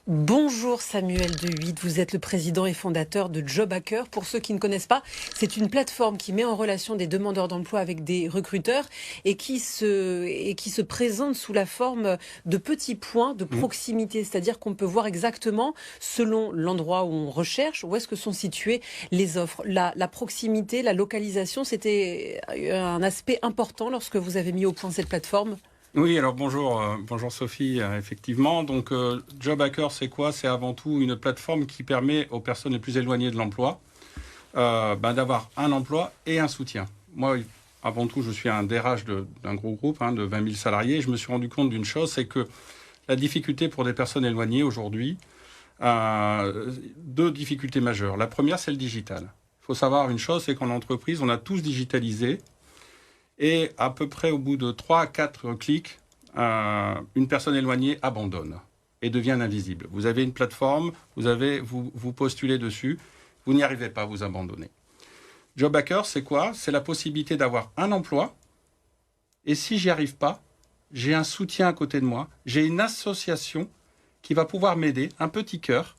Bonjour Samuel De Huit, vous êtes le président et fondateur de JobHacker. Pour ceux qui ne connaissent pas, c'est une plateforme qui met en relation des demandeurs d'emploi avec des recruteurs et qui se présente sous la forme de petits points de proximité. C'est-à-dire qu'on peut voir exactement, selon l'endroit où on recherche, où est-ce que sont situées les offres. La proximité, la localisation, c'était un aspect important lorsque vous avez mis au point cette plateforme. Oui, alors bonjour Sophie, effectivement. Donc JobHacker, c'est quoi? C'est avant tout une plateforme qui permet aux personnes les plus éloignées de l'emploi d'avoir un emploi et un soutien. Moi, avant tout, je suis un DRH d'un gros groupe de 20 000 salariés. Et je me suis rendu compte d'une chose, c'est que la difficulté pour des personnes éloignées aujourd'hui, deux difficultés majeures. La première, c'est le digital. Il faut savoir une chose, c'est qu'en entreprise, on a tous digitalisé. Et à peu près au bout de 3 à 4 clics, une personne éloignée abandonne et devient invisible. Vous avez une plateforme, vous postulez dessus, vous n'y arrivez pas, vous abandonnez. JobHacker, c'est quoi? C'est la possibilité d'avoir un emploi. Et si j'y arrive pas, j'ai un soutien à côté de moi. J'ai une association qui va pouvoir m'aider, un petit cœur.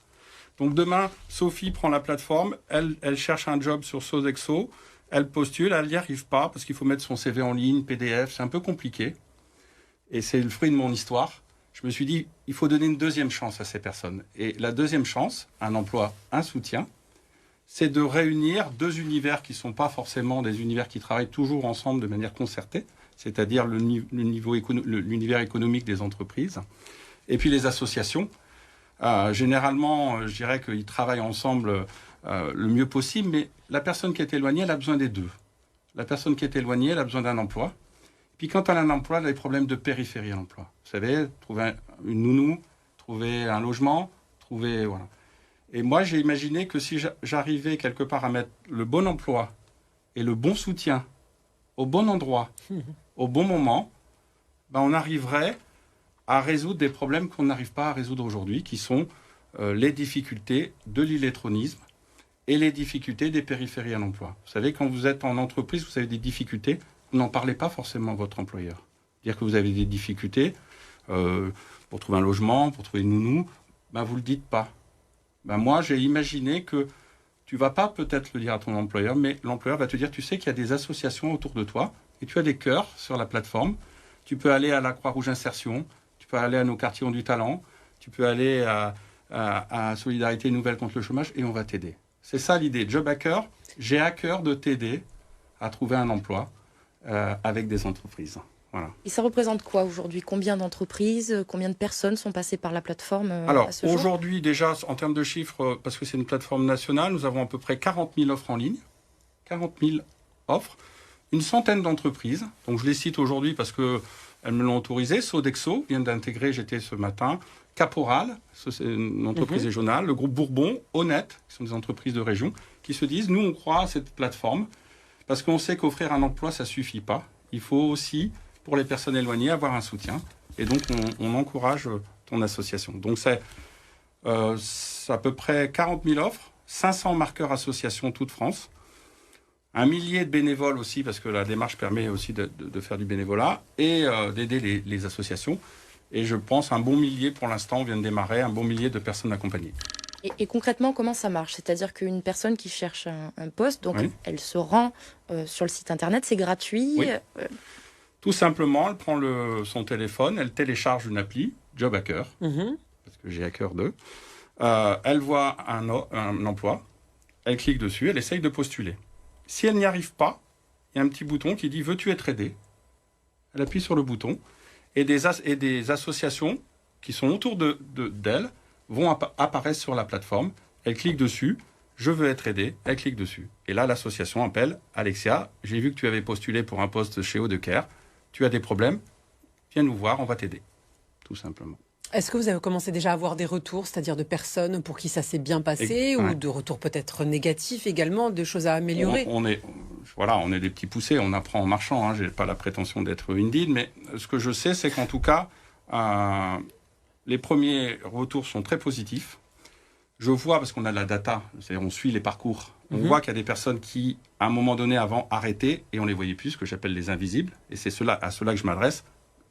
Donc demain, Sophie prend la plateforme, elle cherche un job sur Sodexo. Elle postule, elle n'y arrive pas parce qu'il faut mettre son CV en ligne, PDF, c'est un peu compliqué. Et c'est le fruit de mon histoire. Je me suis dit, il faut donner une deuxième chance à ces personnes. Et la deuxième chance, un emploi, un soutien, c'est de réunir deux univers qui ne sont pas forcément des univers qui travaillent toujours ensemble de manière concertée, c'est-à-dire l'univers économique des entreprises, et puis les associations. Généralement, je dirais qu'ils travaillent ensemble le mieux possible, mais la personne qui est éloignée, elle a besoin des deux. La personne qui est éloignée, elle a besoin d'un emploi. Puis quand elle a un emploi, elle a des problèmes de périphérie à l'emploi. Vous savez, trouver une nounou, trouver un logement, voilà. Et moi, j'ai imaginé que si j'arrivais quelque part à mettre le bon emploi et le bon soutien au bon endroit, au bon moment, on arriverait à résoudre des problèmes qu'on n'arrive pas à résoudre aujourd'hui, qui sont les difficultés de l'illettronisme et les difficultés des périphéries à l'emploi. Vous savez, quand vous êtes en entreprise, vous avez des difficultés, vous n'en parlez pas forcément à votre employeur. Dire que vous avez des difficultés pour trouver un logement, pour trouver une nounou, vous ne le dites pas. Moi, j'ai imaginé que tu ne vas pas peut-être le dire à ton employeur, mais l'employeur va te dire, tu sais qu'il y a des associations autour de toi, et tu as des cœurs sur la plateforme. Tu peux aller à la Croix-Rouge Insertion, tu peux aller à nos quartiers ont du talent, tu peux aller à Solidarité Nouvelle contre le chômage, et on va t'aider. C'est ça l'idée. JobHacker, j'ai à cœur de t'aider à trouver un emploi avec des entreprises. Voilà. Et ça représente quoi aujourd'hui? Combien d'entreprises, combien de personnes sont passées par la plateforme Alors, à ce jour? aujourd'hui, déjà, en termes de chiffres, parce que c'est une plateforme nationale, nous avons à peu près 40 000 offres en ligne. 40 000 offres. Une centaine d'entreprises. Donc, je les cite aujourd'hui parce qu'elles me l'ont autorisé. Sodexo vient d'intégrer, j'étais ce matin. Caporal, c'est une entreprise régionale. Le groupe Bourbon, Honnête, qui sont des entreprises de région, qui se disent, nous, on croit à cette plateforme parce qu'on sait qu'offrir un emploi, ça ne suffit pas. Il faut aussi, pour les personnes éloignées, avoir un soutien. Et donc, on encourage ton association. Donc, c'est à peu près 40 000 offres, 500 marqueurs associations toute France, 1 millier de bénévoles aussi, parce que la démarche permet aussi de faire du bénévolat, et d'aider les associations. Et je pense un bon millier, pour l'instant, vient de démarrer, un bon millier de personnes accompagnées. Et concrètement, comment ça marche? C'est-à-dire qu'une personne qui cherche un poste, donc elle se rend sur le site internet, c'est gratuit? Oui. Tout simplement, elle prend son téléphone, elle télécharge une appli, JobHacker, parce que j'ai Hacker 2. Elle voit un emploi, elle clique dessus, elle essaye de postuler. Si elle n'y arrive pas, il y a un petit bouton qui dit « Veux-tu être aidé ?» Elle appuie sur le bouton et des associations qui sont autour d'elle vont apparaître sur la plateforme. Elle clique dessus, je veux être aidé, elle clique dessus. Et là, l'association appelle Alexia, j'ai vu que tu avais postulé pour un poste chez Audecaire, tu as des problèmes, viens nous voir, on va t'aider. Tout simplement. Est-ce que vous avez commencé déjà à avoir des retours, c'est-à-dire de personnes pour qui ça s'est bien passé, ou de retours peut-être négatifs également, de choses à améliorer? On est des petits poussés, on apprend en marchant, je n'ai pas la prétention d'être Indeed, mais ce que je sais, c'est qu'en tout cas, les premiers retours sont très positifs. Je vois, parce qu'on a de la data, c'est-à-dire on suit les parcours, on voit qu'il y a des personnes qui, à un moment donné, avant, arrêtaient, et on les voyait plus, ce que j'appelle les invisibles, et c'est à ceux-là que je m'adresse.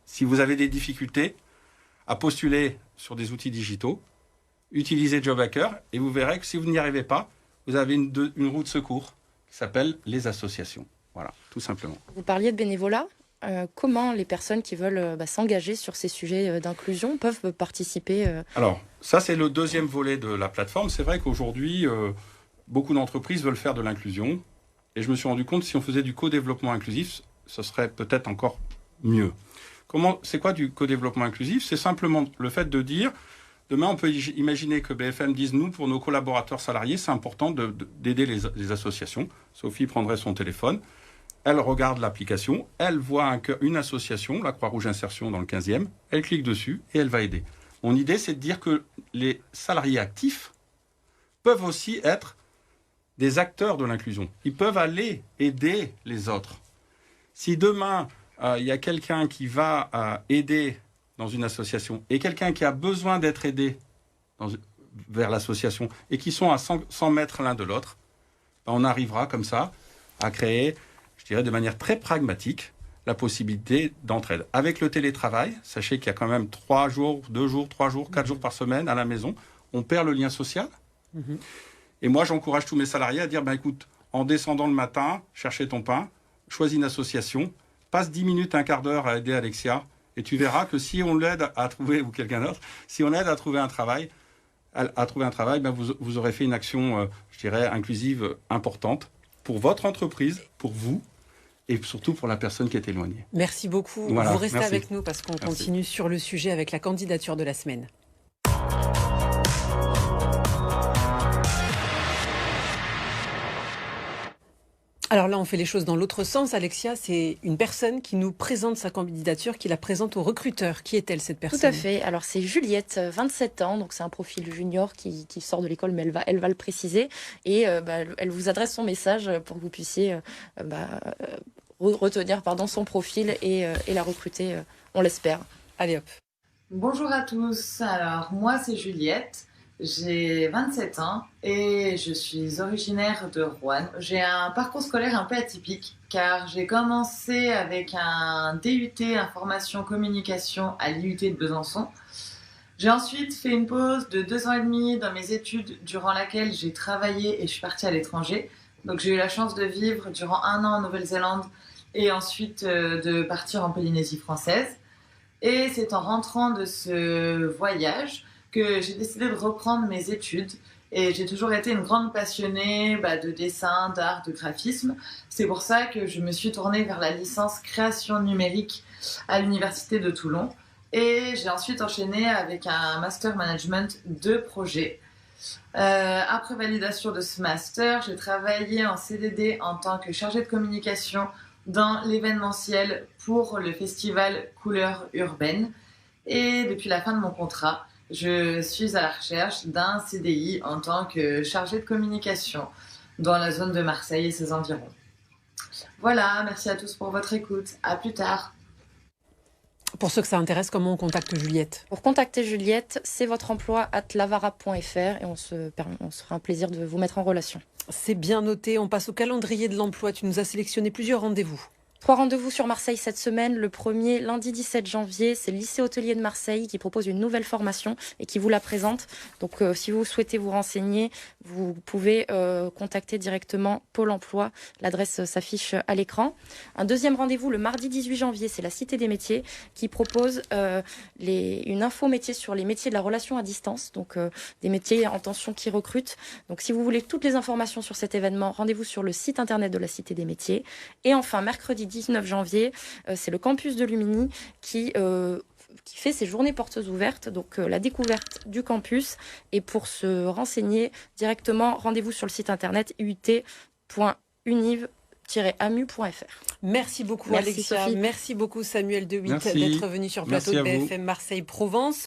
Si vous avez des difficultés à postuler sur des outils digitaux, utilisez JobHacker et vous verrez que si vous n'y arrivez pas, vous avez une roue de secours qui s'appelle les associations. Voilà, tout simplement. Vous parliez de bénévolat. Comment les personnes qui veulent s'engager sur ces sujets d'inclusion peuvent participer Alors, ça c'est le deuxième volet de la plateforme. C'est vrai qu'aujourd'hui, beaucoup d'entreprises veulent faire de l'inclusion. Et je me suis rendu compte que si on faisait du co-développement inclusif, ce serait peut-être encore mieux. C'est quoi du co-développement inclusif? C'est simplement le fait de dire, demain on peut imaginer que BFM dise, nous, pour nos collaborateurs salariés, c'est important d'aider les associations. Sophie prendrait son téléphone. Elle regarde l'application, elle voit une association, la Croix-Rouge Insertion dans le 15e, elle clique dessus et elle va aider. Mon idée, c'est de dire que les salariés actifs peuvent aussi être des acteurs de l'inclusion. Ils peuvent aller aider les autres. Si demain, il y a quelqu'un qui va aider dans une association et quelqu'un qui a besoin d'être aidé vers l'association et qui sont à 100 mètres l'un de l'autre, on arrivera comme ça à créer, je dirais de manière très pragmatique, la possibilité d'entraide. Avec le télétravail, sachez qu'il y a quand même 3 jours, 2 jours, 3 jours, 4 jours par semaine à la maison. On perd le lien social. Mmh. Et moi, j'encourage tous mes salariés à dire, écoute, en descendant le matin, chercher ton pain, choisis une association, passe 10 minutes, un quart d'heure à aider Alexia, et tu verras que si on l'aide à trouver, ou quelqu'un d'autre, si on l'aide à trouver un travail, vous aurez fait une action, je dirais, inclusive importante pour votre entreprise, pour vous, et surtout pour la personne qui est éloignée. Merci beaucoup. Voilà, vous restez merci. avec nous parce qu'on continue sur le sujet avec la candidature de la semaine. Alors là, on fait les choses dans l'autre sens. Alexia, c'est une personne qui nous présente sa candidature, qui la présente aux recruteurs. Qui est-elle, cette personne? Tout à fait. Alors, c'est Juliette, 27 ans. Donc, c'est un profil junior qui sort de l'école, mais elle va le préciser. Et elle vous adresse son message pour que vous puissiez retenir son profil et la recruter, on l'espère. Allez hop. Bonjour à tous. Alors, moi, c'est Juliette. J'ai 27 ans et je suis originaire de Rouen. J'ai un parcours scolaire un peu atypique car j'ai commencé avec un DUT information communication à l'IUT de Besançon. J'ai ensuite fait une pause de 2 ans et demi dans mes études durant laquelle j'ai travaillé et je suis partie à l'étranger. Donc j'ai eu la chance de vivre durant 1 an en Nouvelle-Zélande et ensuite de partir en Polynésie française. Et c'est en rentrant de ce voyage que j'ai décidé de reprendre mes études et j'ai toujours été une grande passionnée de dessin, d'art, de graphisme. C'est pour ça que je me suis tournée vers la licence création numérique à l'université de Toulon et j'ai ensuite enchaîné avec un master management de projet. Après validation de ce master, j'ai travaillé en CDD en tant que chargée de communication dans l'événementiel pour le festival Couleurs Urbaines et depuis la fin de mon contrat, je suis à la recherche d'un CDI en tant que chargée de communication dans la zone de Marseille et ses environs. Voilà, merci à tous pour votre écoute. À plus tard. Pour ceux que ça intéresse, comment on contacte Juliette? Pour contacter Juliette, c'est votreemploi@lavara.fr et on se fera un plaisir de vous mettre en relation. C'est bien noté. On passe au calendrier de l'emploi. Tu nous as sélectionné plusieurs rendez-vous. 3 rendez-vous sur Marseille cette semaine. Le premier, lundi 17 janvier, c'est le lycée hôtelier de Marseille qui propose une nouvelle formation et qui vous la présente. Donc, si vous souhaitez vous renseigner, vous pouvez contacter directement Pôle emploi. L'adresse s'affiche à l'écran. Un deuxième rendez-vous, le mardi 18 janvier, c'est la Cité des métiers qui propose une info métier sur les métiers de la relation à distance. Donc, des métiers en tension qui recrutent. Donc, si vous voulez toutes les informations sur cet événement, rendez-vous sur le site internet de la Cité des métiers. Et enfin, mercredi 19 janvier, c'est le campus de Lumini qui fait ses journées portes ouvertes, donc la découverte du campus. Et pour se renseigner directement, rendez-vous sur le site internet uit.univ-amu.fr. Merci beaucoup Merci, Alexia, Sophie. merci beaucoup Samuel De Witt d'être venu sur le plateau de BFM Marseille Provence.